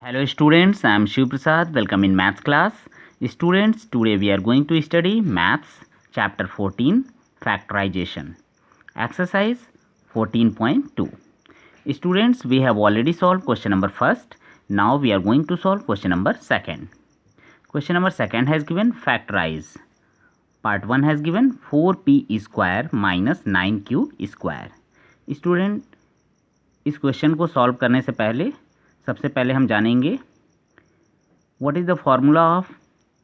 Hello students, I am Shiv Prasad. Welcome in maths class. Students, today we are going to study maths chapter 14 factorization. Exercise 14.2. Students, we have already solved question number first. Now we are going to solve question number second. Question number second has given factorize. Part 1 has given 4p square minus 9q square. Student, इस question को solve करने से पहले सबसे पहले हम जानेंगे what is the formula of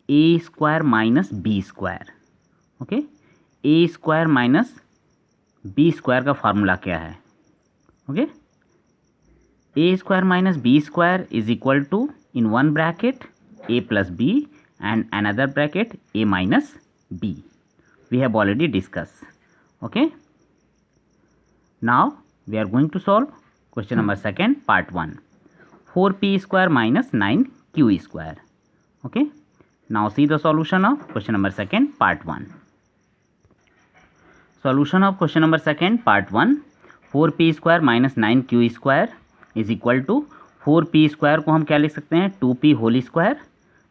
A square minus B square. Okay, A square minus B square का फॉर्मूला क्या है? Okay, A square minus B square is equal to in one bracket A plus B and another bracket A minus B. We have already discuss. Okay, now we are going to solve question number second part 1, 4p square minus 9q square. Okay, now see the solution of question number second part 1. Solution of question number second part 1, 4p square minus 9q square is equal to 4p square को हम क्या लिख सकते हैं 2p whole square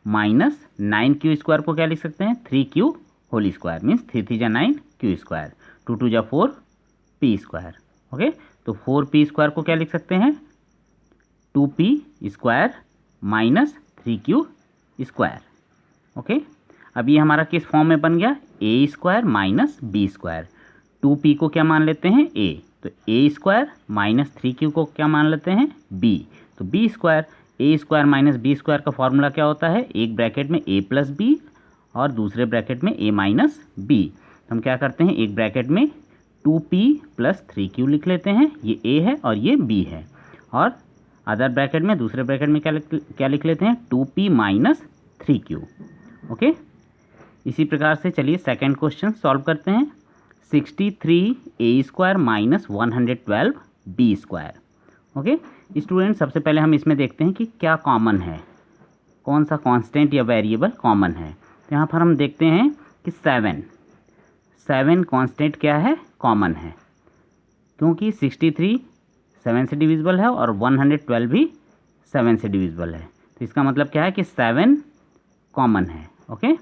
minus 9q square को क्या लिख सकते हैं 3q होल स्क्वायर मीन्स 3 3 जा 9q स्क्वायर 2 2 जा 4p स्क्वायर. ओके, तो 4p स्क्वायर को क्या लिख सकते हैं 2p square minus 3q square. Okay, अब ये हमारा किस फॉर्म में बन गया A square minus B square. 2p को क्या मान लेते हैं a, तो ए स्क्वायर माइनस 3q को क्या मान लेते हैं b, तो b स्क्वायर. ए स्क्वायर माइनस बी स्क्वायर का फॉर्मूला क्या होता है, एक ब्रैकेट में a प्लस बी और दूसरे ब्रैकेट में a माइनस बी. हम क्या करते हैं एक ब्रैकेट में 2p प्लस 3q लिख लेते हैं, ये a है और ये b है, और अदर ब्रैकेट में दूसरे ब्रैकेट में क्या लिख लेते हैं 2p माइनस 3q. ओके, इसी प्रकार से चलिए सेकंड क्वेश्चन सॉल्व करते हैं. 63a square minus 112 b square. Okay student, सबसे पहले हम इसमें देखते हैं कि क्या कॉमन है, कौन सा कांस्टेंट या वेरिएबल कॉमन है. तो यहाँ पर हम देखते हैं कि 7 कांस्टेंट क्या है कॉमन है, क्योंकि 63 7 से डिविजिबल है और 112 भी 7 से डिविजिबल है. तो इसका मतलब क्या है कि 7 कॉमन है. ओके,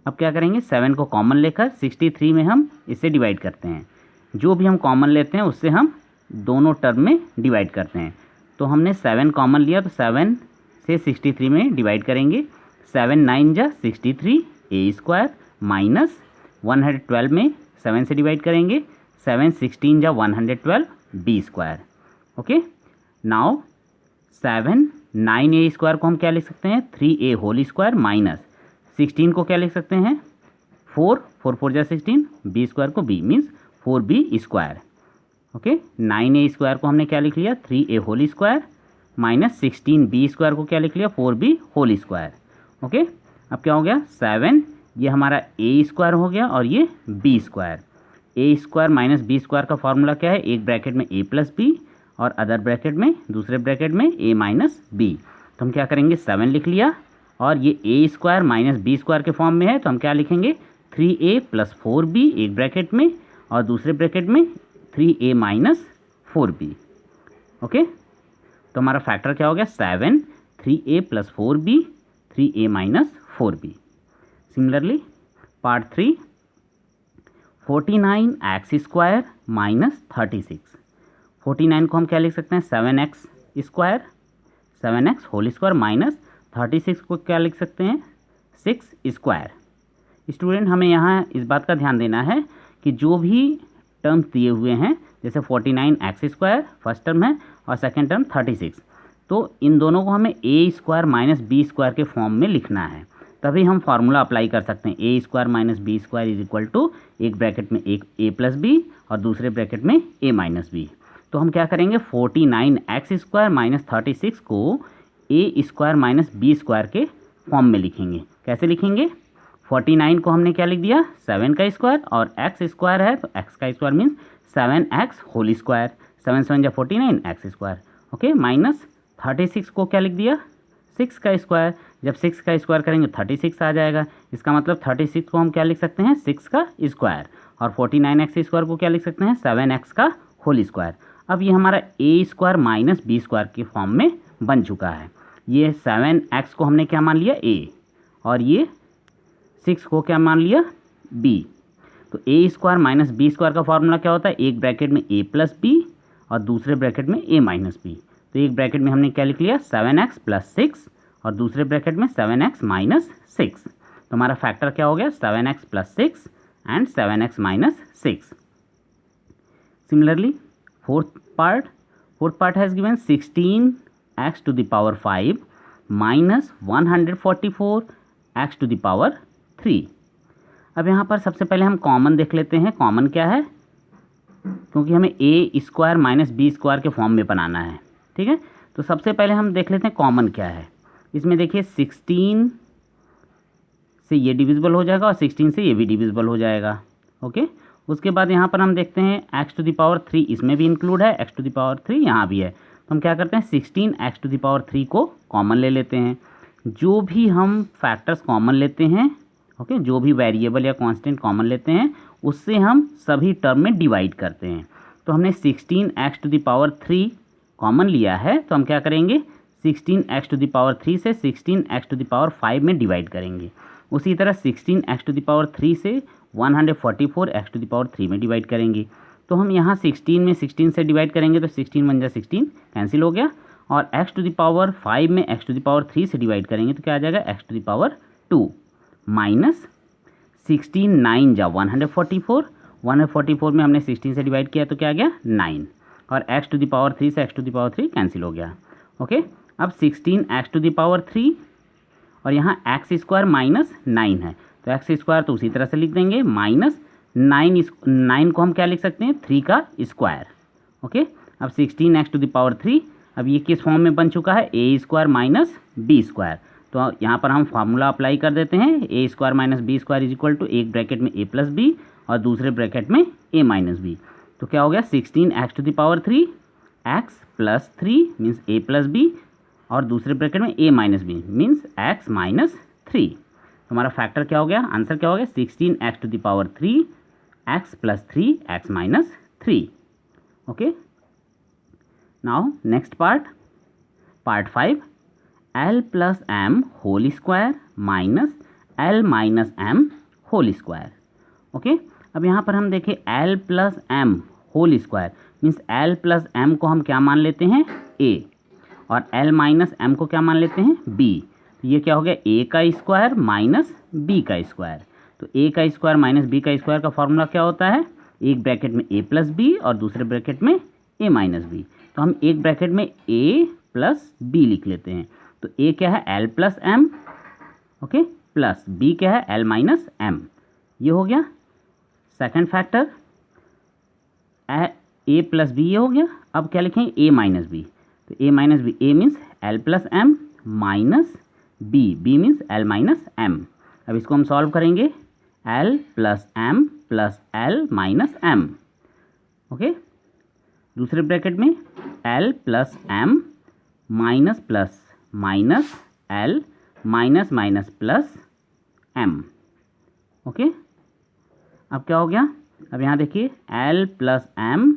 अब क्या करेंगे 7 को कॉमन लेकर 63 में हम इसे डिवाइड करते हैं. जो भी हम कॉमन लेते हैं उससे हम दोनों टर्म में डिवाइड करते हैं. तो हमने 7 कॉमन लिया तो 7 से 63 में डिवाइड करेंगे. 7 9 जा 63 ए स्क्वायर माइनस 112 में 7 से डिवाइड करेंगे. 7 16 जा 112 B square. Okay, now 7 9a square को हम क्या लिख सकते हैं 3a होल स्क्वायर माइनस 16 को क्या लिख सकते हैं 4 4 जा 16 बी स्क्वायर को b means 4b square. Okay, 9a square को हमने क्या लिख लिया 3a whole square minus 16b square को क्या लिख लिया 4b होल स्क्वायर. ओके, अब क्या हो गया 7 ये हमारा ए स्क्वायर हो गया और ये बी स्क्वायर. ए स्क्वायर माइनस बी स्क्वायर का फॉर्मूला क्या है, एक ब्रैकेट में ए प्लस बी और अदर ब्रैकेट में दूसरे ब्रैकेट में ए माइनस बी. तो हम क्या करेंगे 7 लिख लिया और ये ए स्क्वायर माइनस बी स्क्वायर के फॉर्म में है, तो हम क्या लिखेंगे 3a प्लस 4b एक ब्रैकेट में और दूसरे ब्रैकेट में 3a माइनस 4b. ओके, तो हमारा फैक्टर क्या हो गया 7 3a plus 4b 3a minus 4b. Similarly part 3, 49x square minus 36. 49 को हम क्या लिख सकते हैं 7x square 7x whole square minus 36 को क्या लिख सकते हैं 6 स्क्वायर. स्टूडेंट, हमें यहाँ इस बात का ध्यान देना है कि जो भी टर्म्स दिए हुए हैं जैसे 49x स्क्वायर फर्स्ट टर्म है और सेकेंड टर्म 36, तो इन दोनों को हमें a square minus B square के फॉर्म में लिखना है, तभी हम फार्मूला अप्लाई कर सकते हैं. A square minus B square is equal to एक ब्रैकेट में एक ए प्लस बी और दूसरे ब्रैकेट में ए माइनस बी. तो हम क्या करेंगे 49x स्क्वायर माइनस 36 को ए स्क्वायर माइनस बी स्क्वायर के फॉर्म में लिखेंगे. कैसे लिखेंगे 49 को हमने क्या लिख दिया 7 का स्क्वायर और x स्क्वायर है तो x का square means 7x whole square 7 7 जा 49 x स्क्वायर. ओके, माइनस 36 को क्या लिख दिया 6 का स्क्वायर. जब 6 का स्क्वायर करेंगे 36 आ जाएगा, इसका मतलब 36 को हम क्या लिख सकते हैं 6 का स्क्वायर और 49x स्क्वायर को क्या लिख सकते हैं 7x का होल स्क्वायर. अब ये हमारा ए स्क्वायर माइनस बी स्क्वायर के फॉर्म में बन चुका है। ये 7x को हमने क्या मान लिया a, और ये 6 को क्या मान लिया b। तो a square minus B square का फॉर्मूला क्या होता है, एक ब्रैकेट में a प्लस बी और दूसरे ब्रैकेट में a माइनस बी। तो एक ब्रैकेट में हमने क्या लिख लिया 7x प्लस 6 और दूसरे ब्रैकेट में 7x माइनस 6। तो हमारा फैक्टर क्या हो गया 7x plus 6 and 7x minus 6। Similarly fourth part has given 16x to the power 5 minus 144x to the power 3। अब यहाँ पर सबसे पहले हम कॉमन देख लेते हैं, कॉमन क्या है, क्योंकि हमें a square minus B square के फॉर्म में बनाना है। ठीक है, तो सबसे पहले हम देख लेते हैं कॉमन क्या है। इसमें देखिए 16 से ये डिविजिबल हो जाएगा और 16 से ये भी डिविजिबल हो जाएगा। ओके, उसके बाद यहाँ पर हम देखते हैं x टू द पावर 3 इसमें भी इंक्लूड है, x टू द पावर 3 यहाँ भी है। तो हम क्या करते हैं 16x टू द पावर 3 को कॉमन ले लेते हैं। जो भी हम फैक्टर्स कॉमन लेते हैं, ओके, जो भी वेरिएबल या कांस्टेंट कॉमन लेते हैं उससे हम सभी टर्म में डिवाइड करते हैं। तो हमने 16x to the power 3 common लिया है, तो हम क्या करेंगे 16x टू द पावर 3 से 16x टू द पावर 5 में डिवाइड करेंगे। उसी तरह 16x टू द पावर 3 से 144x टू द पावर 3 में डिवाइड करेंगे। तो हम यहाँ 16 में 16 से डिवाइड करेंगे तो 16 बन जाए 16 कैंसिल हो गया, और x टू द पावर 5 में x टू द पावर 3 से डिवाइड करेंगे तो क्या आ जाएगा x to the power 2 minus 16 9 जा 144 में हमने 16 से डिवाइड किया तो क्या आ गया 9, और x टू द पावर 3 से x to the power 3 cancel हो गया। ओके, अब 16x टू द पावर 3 और यहाँ एक्स स्क्वायर माइनस 9 है, तो एक्स स्क्वायर तो उसी तरह से लिख देंगे, माइनस 9 को हम क्या लिख सकते हैं 3 का स्क्वायर। ओके, अब 16x टू द पावर 3, अब ये किस फॉर्म में बन चुका है a square minus B square. तो यहाँ पर हम फार्मूला अप्लाई कर देते हैं, a square minus B square is equal to एक ब्रैकेट में a प्लस बी और दूसरे ब्रैकेट में a माइनस बी। तो क्या हो गया 16x to the power 3 x plus 3 means a plus B और दूसरे ब्रैकेट में a minus B means x minus 3। तो हमारा फैक्टर क्या हो गया, आंसर क्या हो गया 16x to the power 3 x plus 3 x minus 3। Okay, now next part 5 l plus m whole square minus l minus m whole square. Okay, अब यहाँ पर हम देखें l plus m whole square means l plus m को हम क्या मान लेते हैं a और l माइनस m को क्या मान लेते हैं b। तो ये क्या हो गया a का स्क्वायर माइनस b का स्क्वायर। तो a का स्क्वायर माइनस b का स्क्वायर का फॉर्मूला क्या होता है, एक ब्रैकेट में a प्लस b और दूसरे ब्रैकेट में a माइनस b। तो हम एक ब्रैकेट में a प्लस b लिख लेते हैं। तो a क्या है l plus m, okay, plus b क्या है l माइनस m। ये हो गया second factor, a plus b ये हो गया। अब क्या लिखेंगे a माइनस b, तो a minus B a means l plus m minus b means l minus m। अब इसको हम सॉल्व करेंगे l plus m plus l minus m। Okay, दूसरे ब्रैकेट में l plus m minus plus minus l minus minus plus m। Okay, अब क्या हो गया, अब यहाँ देखिए l plus m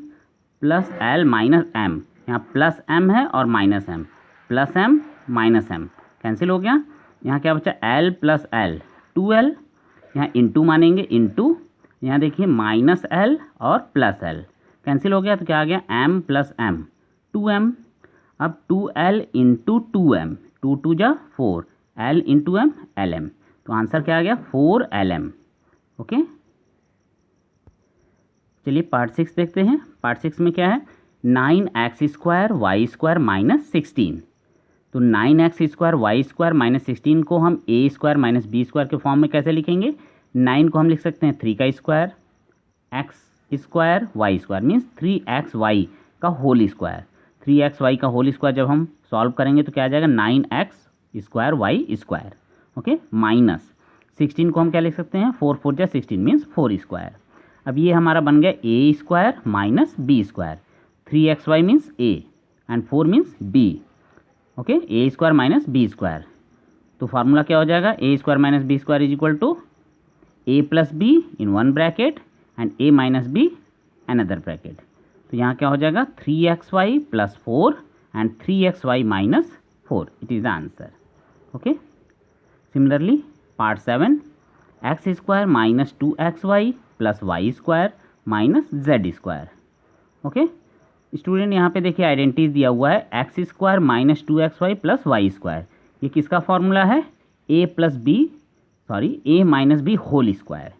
plus l minus m, यहाँ प्लस m है और minus m, plus m minus m cancel हो गया। यहाँ क्या बचा l प्लस l 2l, यहाँ इंटू मानेंगे इंटू, यहाँ देखिए माइनस l और प्लस l कैंसिल हो गया। तो क्या आ गया m प्लस m 2m। अब 2l इंटू 2m, 2 2 जा 4, l इंटू m lm, तो आंसर क्या आ गया 4lm। ओके, चलिए पार्ट 6 देखते हैं। पार्ट 6 में क्या है 9x square Y square minus 16। तो 9x square Y square minus 16 को हम a square minus B square के फॉर्म में कैसे लिखेंगे, 9 को हम लिख सकते हैं 3 का square, x square Y square means 3xy का होल स्क्वायर। 3xy का होल स्क्वायर जब हम सॉल्व करेंगे तो क्या आ जाएगा 9x square Y square. Okay, minus 16 को हम क्या लिख सकते हैं 4 4 जा 16 मीन्स 4 स्क्वायर। अब ये हमारा बन गया a square minus B square, 3xy means a and 4 means b। Okay, a square minus B square, तो फार्मूला क्या हो जाएगा a square minus B square is equal to a plus B in one bracket and a minus B another bracket. तो यहाँ क्या हो जाएगा 3xy plus 4 and 3xy minus 4. It is the answer. Okay. Similarly, part 7, x square minus 2xy plus y square minus z square. Okay student, यहाँ पे देखिए identities दिया हुआ है X square minus 2xy plus Y square. ये किसका formula है? A minus B whole square.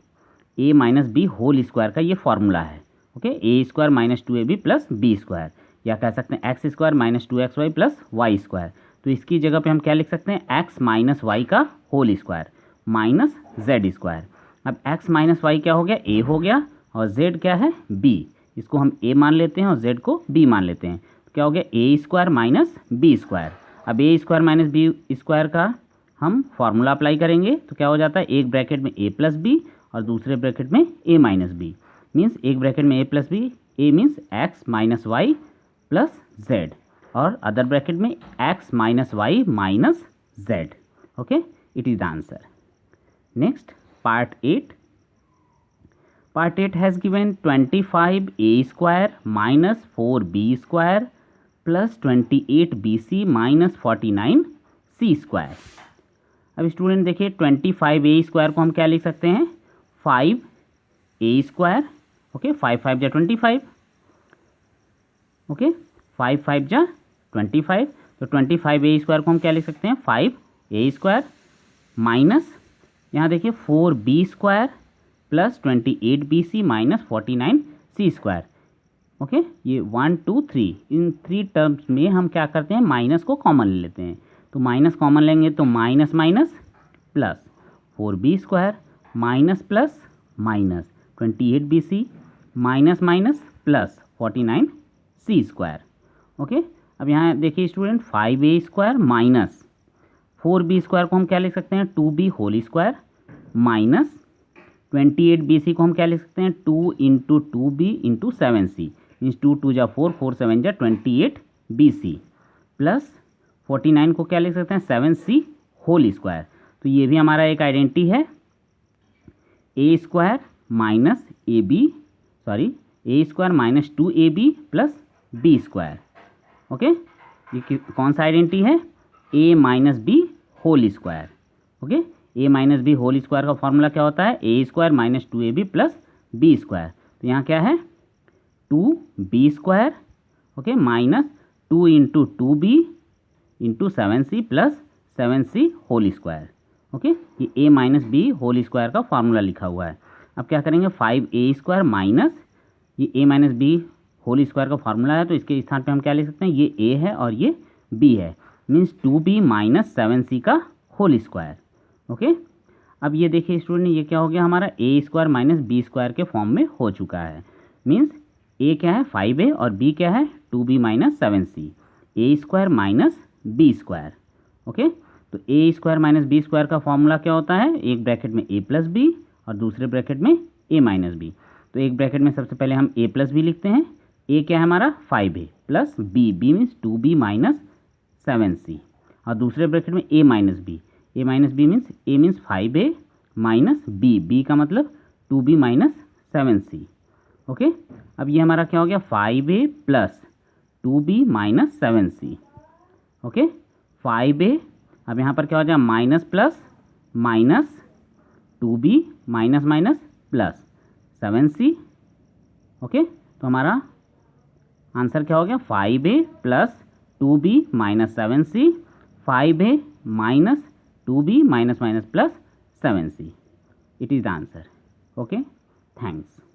A minus B whole square का ये फॉर्मूला है. Okay, A square minus 2ab plus B square, या कह सकते हैं X square minus 2xy plus Y square. तो इसकी जगह पे हम क्या लिख सकते हैं? एक्स माइनस वाई का whole square minus Z square. अब एक्स माइनस वाई क्या हो गया? ए हो गया, और जेड क्या है? बी. इसको हम ए मान लेते हैं और जेड को बी मान लेते हैं. तो क्या हो गया? A square minus B square. अब ए स्क्वायर माइनस बी स्क्वायर का हम फॉर्मूला अप्लाई करेंगे तो क्या हो जाता है? एक ब्रैकेट में ए प्लस बी और दूसरे ब्रैकेट में ए माइनस बी. मीन्स एक ब्रैकेट में A plus B, A means X minus Y plus Z, और अदर ब्रैकेट में X minus Y minus Z. Okay, it is the answer. Next, part 8. Part 8 has given 25a square minus 4b square plus 28bc minus 49c square. अब student देखिए 25a square को हम क्या लिख सकते हैं? 5a square. ओके, 5 5 जा 25. Okay, 5 5 जा 25. तो 25a स्क्वायर को हम क्या लिख सकते हैं? 5a स्क्वायर माइनस यहाँ देखिए 4b square plus 28bc minus 49c square. Okay, ये 1 2 3 इन 3 टर्म्स में हम क्या करते हैं? माइनस को कॉमन ले लेते हैं. तो माइनस कॉमन लेंगे तो minus minus plus 4b square minus plus minus 28bc minus minus plus 49c square. Okay, अब यहाँ देखिए student 5a square minus 4b square को हम क्या लिख सकते हैं? 2b whole square minus 28bc को हम क्या लिख सकते हैं? 2 into 2b into 7c. Means 2 2 जा 4 4 7 जा 28bc प्लस 49 को क्या लिख सकते हैं? 7c whole square. तो ये भी हमारा एक आइडेंटिटी है. A square minus A square minus 2ab plus B square. Okay, ये कौन सा आइडेंटिटी है? A minus B whole square. Okay, A minus B whole square का फॉर्मूला क्या होता है? A square minus 2ab plus B square. तो यहाँ क्या है? 2b square. Okay, minus 2 into 2b into 7c plus 7c whole square. Okay, ये A minus B whole square का फॉर्मूला लिखा हुआ है. अब क्या करेंगे? 5a स्क्वायर माइनस ये A minus B whole square का फॉर्मूला है, तो इसके स्थान पे हम क्या लिख सकते हैं? ये ए है और ये बी है. मीन्स 2b माइनस 7c का होल स्क्वायर. ओके, अब ये देखिए स्टूडेंट, ये क्या हो गया हमारा? ए स्क्वायर माइनस बी स्क्वायर के फॉर्म में हो चुका है. मीन्स ए क्या है? 5a और बी क्या है? 2b minus 7c. A square minus B square. Okay, तो A square minus B square का फॉर्मूला क्या होता है? एक ब्रैकेट में ए प्लस बी और दूसरे ब्रैकेट में ए माइनस बी. तो एक ब्रैकेट में सबसे पहले हम ए प्लस बी लिखते हैं. ए क्या है हमारा? 5a plus B means 2b minus 7c, और दूसरे ब्रैकेट में A minus B. A minus B means A means 5a minus B का मतलब 2b माइनस 7c. ओके, अब ये हमारा क्या हो गया? 5a plus 2b minus 7c. Okay, 5a, अब यहाँ पर क्या हो जाए? Minus plus minus 2b minus minus plus 7c. Okay, तो हमारा आंसर क्या हो गया? 5a plus 2b minus 7c, 5a minus 2b minus minus plus 7c. It is the answer. Okay, thanks.